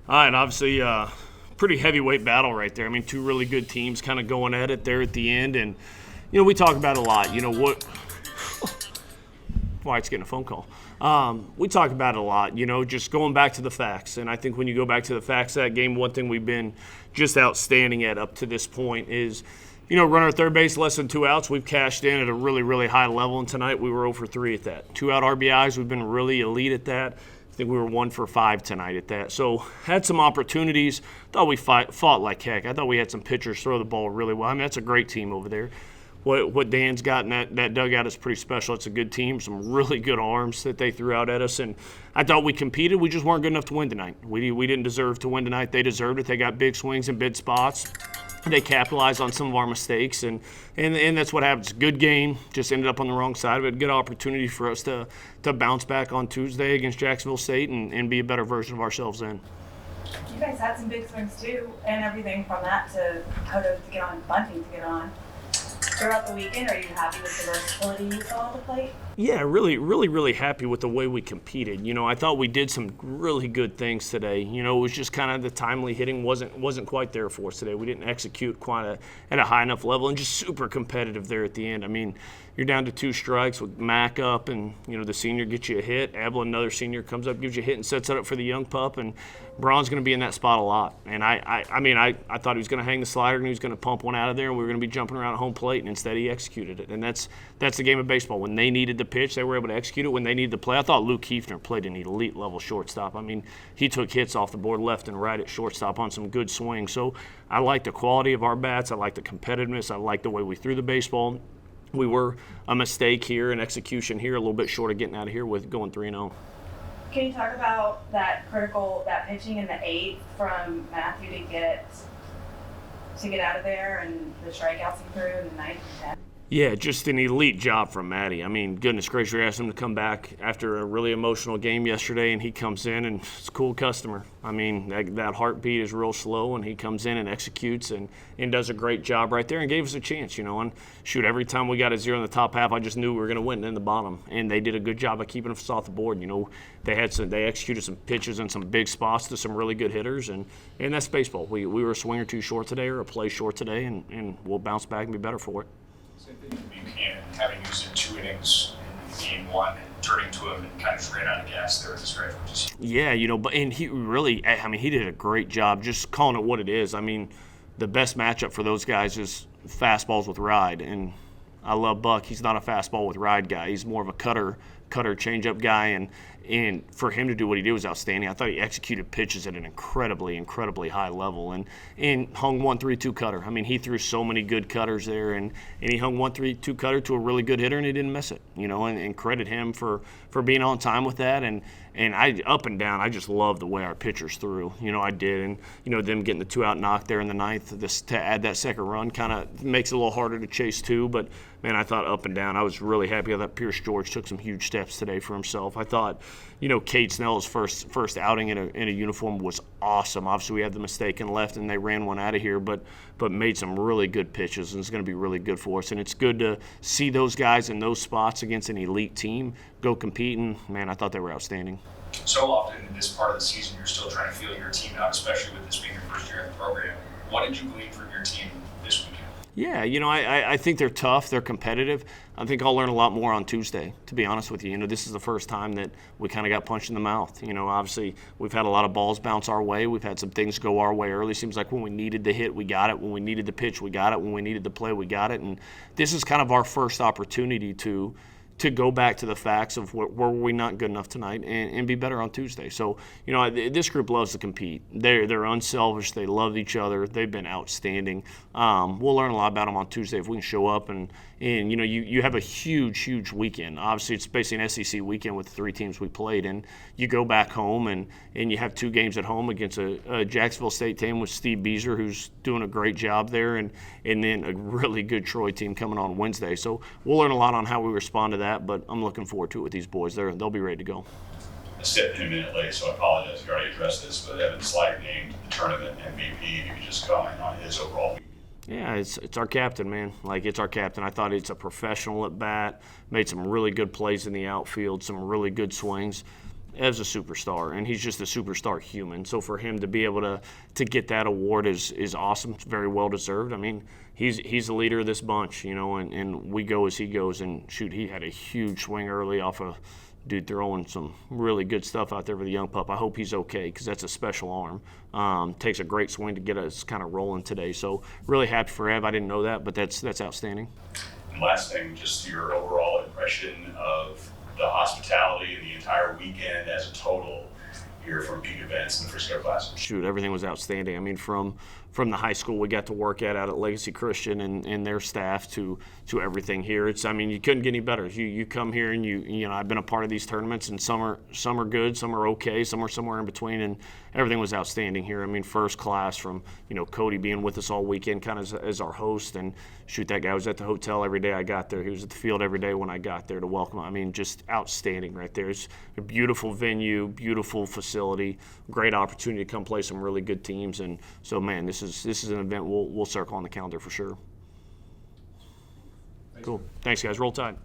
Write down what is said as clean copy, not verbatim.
All right, obviously, pretty heavyweight battle right there. I mean, two really good teams kind of going at it there at the end. And, we talk about it a lot. Wyatt's getting a phone call. We talk about it a lot, just going back to the facts. And I think when you go back to the facts of that game, one thing we've been just outstanding at up to this point is, run our third base, less than 2 outs. We've cashed in at a really, really high level. And tonight we were 0 for 3 at that. 2-out RBIs, we've been really elite at that. I think we were 1 for 5 tonight at that. So had some opportunities. Thought we fought like heck. I thought we had some pitchers throw the ball really well. I mean, that's a great team over there. What Dan's got in that dugout is pretty special. It's a good team, some really good arms that they threw out at us. And I thought we competed. We just weren't good enough to win tonight. We didn't deserve to win tonight. They deserved it. They got big swings and big spots. They capitalized on some of our mistakes, and that's what happens. Good game, just ended up on the wrong side of it. Good opportunity for us to bounce back on Tuesday against Jacksonville State and be a better version of ourselves then. You guys had some big swings too, and everything from that to how to get on, bunting to get on. Throughout the weekend, are you happy with the versatility you saw on the plate? Yeah, really, really, really happy with the way we competed. I thought we did some really good things today. It was just kind of the timely hitting wasn't quite there for us today. We didn't execute quite at a high enough level, and just super competitive there at the end. I mean, you're down to 2 strikes with Mac up, and the senior gets you a hit. Abel, another senior, comes up, gives you a hit, and sets it up for the young pup. And Braun's going to be in that spot a lot. And I thought he was going to hang the slider and he was going to pump one out of there, and we were going to be jumping around at home plate, and instead he executed it. And that's the game of baseball. When they needed the pitch, they were able to execute it. When they needed to play, I thought Luke Hefner played an elite level shortstop. I mean, he took hits off the board left and right at shortstop on some good swings. So I like the quality of our bats. I like the competitiveness. I like the way we threw the baseball. We were a mistake here, an execution here, a little bit short of getting out of here with going 3-0. Can you talk about that pitching in the 8th from Matthew to get out of there, and the strikeouts he threw in the 9th and 10th? Yeah, just an elite job from Matty. I mean, goodness gracious, we asked him to come back after a really emotional game yesterday, and he comes in, and it's a cool customer. I mean, that heartbeat is real slow, and he comes in and executes and does a great job right there and gave us a chance, And shoot, every time we got a 0 in the top half, I just knew we were going to win in the bottom. And they did a good job of keeping us off the board. They executed some pitches and some big spots to some really good hitters, and that's baseball. We were a swing or two short today or a play short today, and we'll bounce back and be better for it. Same thing with Buchanan, having used in 2 innings in game 1 and turning to him and kind of just ran out of gas there at the stretch. Yeah, and he really, he did a great job just calling it what it is. I mean, the best matchup for those guys is fastballs with ride, and I love Buck. He's not a fastball with ride guy. He's more of a cutter changeup guy, and for him to do what he did was outstanding. I thought he executed pitches at an incredibly, incredibly high level and hung 1-3-2 cutter. I mean, he threw so many good cutters there, and he hung 1-3-2 cutter to a really good hitter, and he didn't miss it, and credit him for being on time with that. And I up and down, I just love the way our pitchers threw. I did. And, them getting the 2-out knock there in the 9th to add that second run kind of makes it a little harder to chase too. But, man, I thought up and down, I was really happy how that Pierce George took some huge steps today for himself. I thought, Cade Snell's first outing in a uniform was awesome. Obviously, we had the mistake and left, and they ran one out of here, but made some really good pitches, and it's going to be really good for us. And it's good to see those guys in those spots against an elite team go compete, and, man, I thought they were outstanding. So often in this part of the season, you're still trying to feel your team out, especially with this being your first year in the program. What did you glean from your team this weekend? Yeah, I think they're tough. They're competitive. I think I'll learn a lot more on Tuesday, to be honest with you. This is the first time that we kind of got punched in the mouth. Obviously, we've had a lot of balls bounce our way. We've had some things go our way early. Seems like when we needed the hit, we got it. When we needed the pitch, we got it. When we needed the play, we got it. And this is kind of our first opportunity to go back to the facts of were we not good enough tonight and be better on Tuesday. So, this group loves to compete. They're unselfish. They love each other. They've been outstanding. We'll learn a lot about them on Tuesday if we can show up. And you have a huge weekend. Obviously, it's basically an SEC weekend with the 3 teams we played. And you go back home and you have 2 games at home against a Jacksonville State team with Steve Beazer, who's doing a great job there, and then a really good Troy team coming on Wednesday. So we'll learn a lot on how we respond to that. But I'm looking forward to it with these boys. They'll be ready to go. I stepped in a minute late, so I apologize if you already addressed this, but Evan Slider named the tournament MVP. If you could just comment on his overall. Yeah, it's our captain, man. It's our captain. I thought it's a professional at bat, made some really good plays in the outfield, some really good swings. Ev's a superstar, and he's just a superstar human. So for him to be able to get that award is awesome. It's very well deserved. I mean, he's the leader of this bunch, you know, and we go as he goes. And shoot, he had a huge swing early off a dude throwing some really good stuff out there for the young pup. I hope he's okay because that's a special arm. Takes a great swing to get us kind of rolling today. So really happy for Ev. I didn't know that, but that's outstanding. And last thing, just your overall impression of the hospitality and the entire weekend as a total here from Peak Events and the Frisco Classic. Shoot, everything was outstanding. I mean, from the high school we got to work out at Legacy Christian and their staff to everything here. I mean, you couldn't get any better. You come here and you know, I've been a part of these tournaments, and some are good, some are okay, some are somewhere in between, and everything was outstanding here. I mean, first class from, you know, Cody being with us all weekend kind of as our host, and shoot, that guy was at the hotel every day I got there. He was at the field every day when I got there to welcome him. I mean, just outstanding right there. It's a beautiful venue, beautiful facility, great opportunity to come play some really good teams, and so, man, this is an event we'll circle on the calendar for sure. Cool. Thanks, guys. Roll Tide.